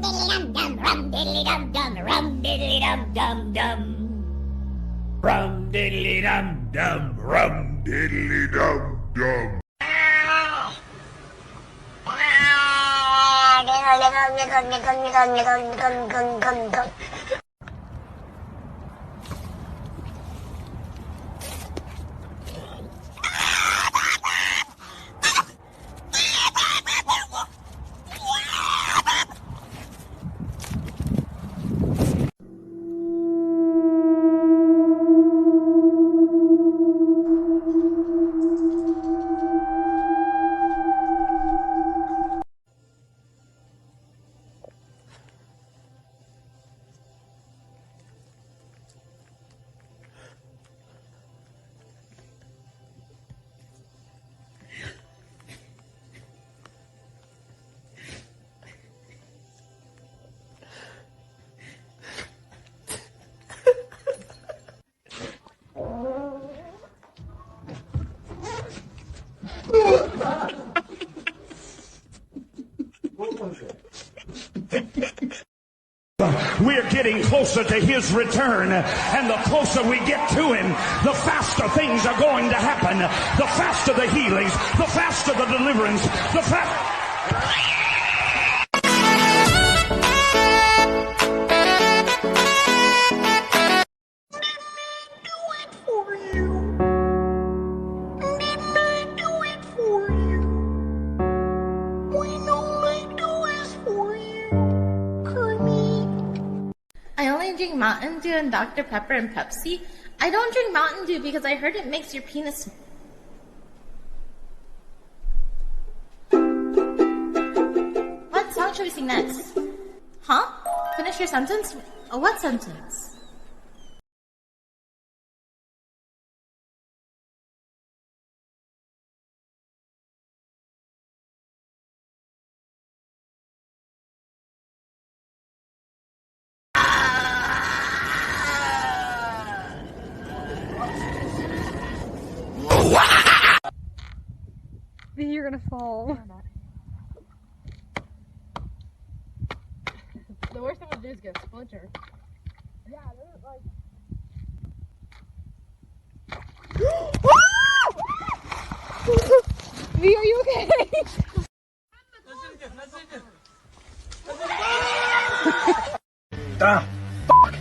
rum diddly dum dum, rum diddly dum dum dum. Rum diddly dum dum, rum diddly dum dum. We're getting closer to his return, and the closer we get to him, the faster things are going to happen. The faster the healings, the faster the deliverance, the faster... I only drink Mountain Dew and Dr. Pepper and Pepsi. I don't drink Mountain Dew because I heard it makes your penis... What song should we sing next? Huh? Finish your sentence? Oh, what sentence? You're gonna fall. The worst thing to do is get splintered. Yeah, they're like... V, are you okay? Ah, fuck!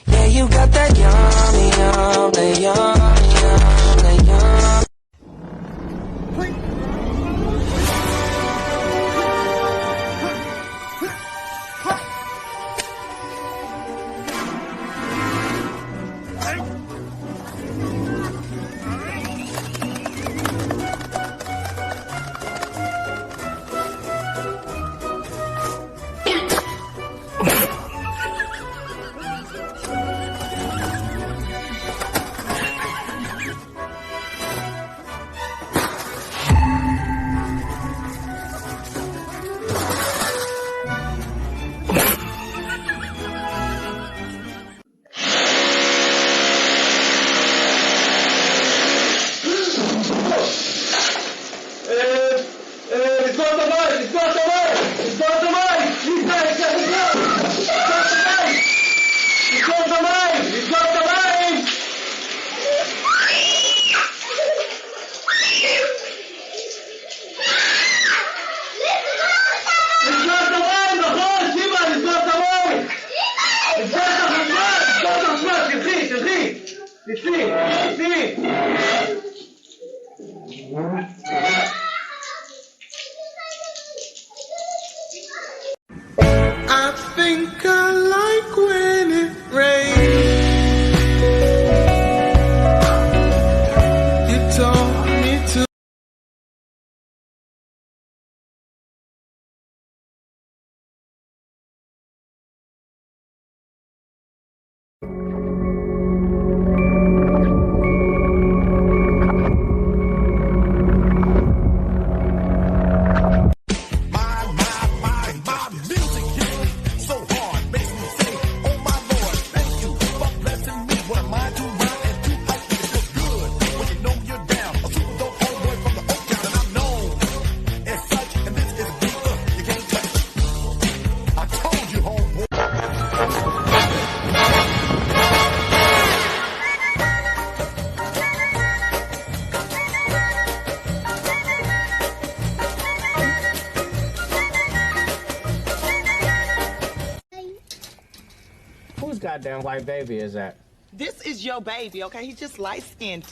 Yeah, you got that yummy, yum, that yum, yum, that yum. I think I like when it rains. You told me to. goddamn white baby is that? This is your baby, okay? He's just light-skinned.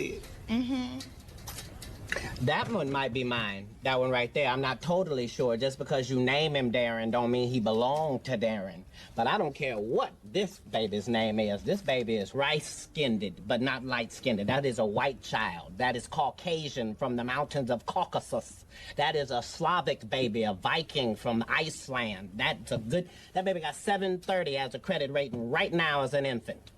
That one might be mine. That one right there. I'm not totally sure. Just because you name him Darren don't mean he belonged to Darren. But I don't care what this baby's name is. This baby is rice-skinned, but not light-skinned. That is a white child. That is Caucasian from the mountains of Caucasus. That is a Slavic baby, a Viking from Iceland. That's a good... That baby got 730 as a credit rating right now as an infant.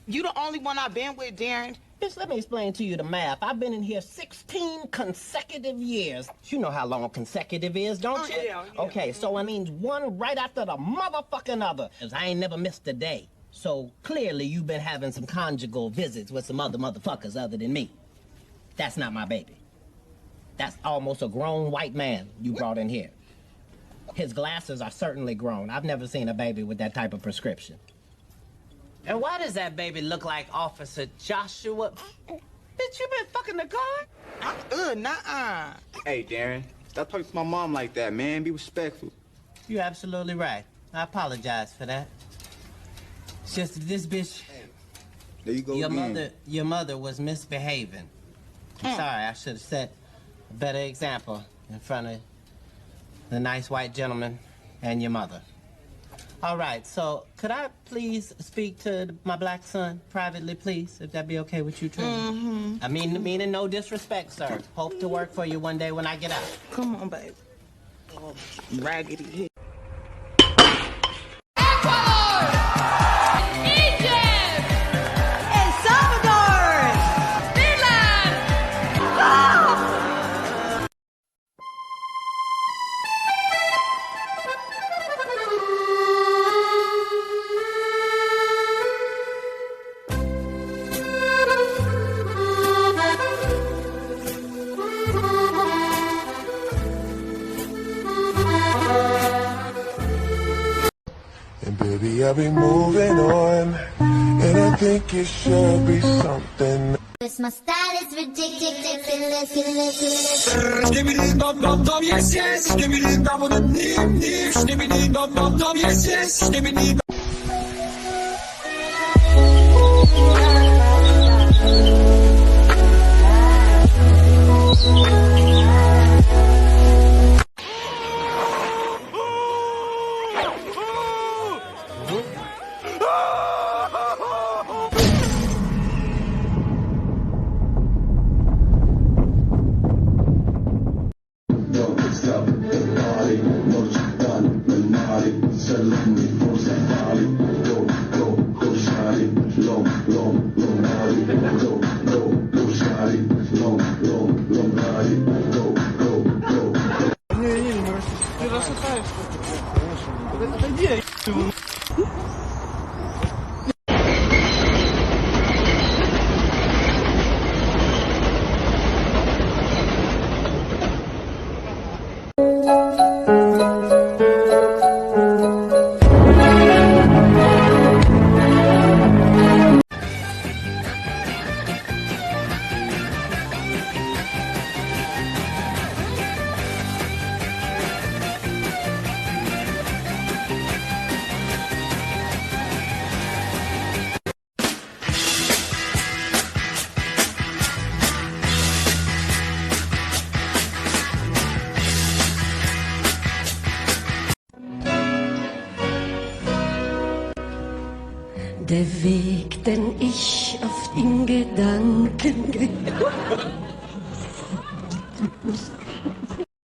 You the only one I've been with, Darren. Bitch, let me explain to you the math. I've been in here 16 consecutive years. You know how long consecutive is, don't you? Yeah. Okay, so it means one right after the motherfucking other. 'Cause I ain't never missed a day. So clearly you've been having some conjugal visits with some other motherfuckers other than me. That's not my baby. That's almost a grown white man you brought in here. His glasses are certainly grown. I've never seen a baby with that type of prescription. And why does that baby look like Officer Joshua? Bitch, you been fucking the guard? Nuh-uh. Hey, Darren, stop talking to my mom like that, man. Be respectful. You're absolutely right. I apologize for that. It's just that this bitch... There you go again. Your mother was misbehaving. I'm sorry, I should have set a better example in front of the nice white gentleman and your mother. All right, so could I please speak to my black son privately, please, if that be okay with you, Trini? I mean, meaning no disrespect, sir. Hope to work for you one day when I get out. Come on, babe. Oh, raggedy head. Baby, I'll be moving on, and I think it should be something. My style is ridiculous. Yes, yes. Yes, yes. Der Weg, den ich oft in Gedanken gehe.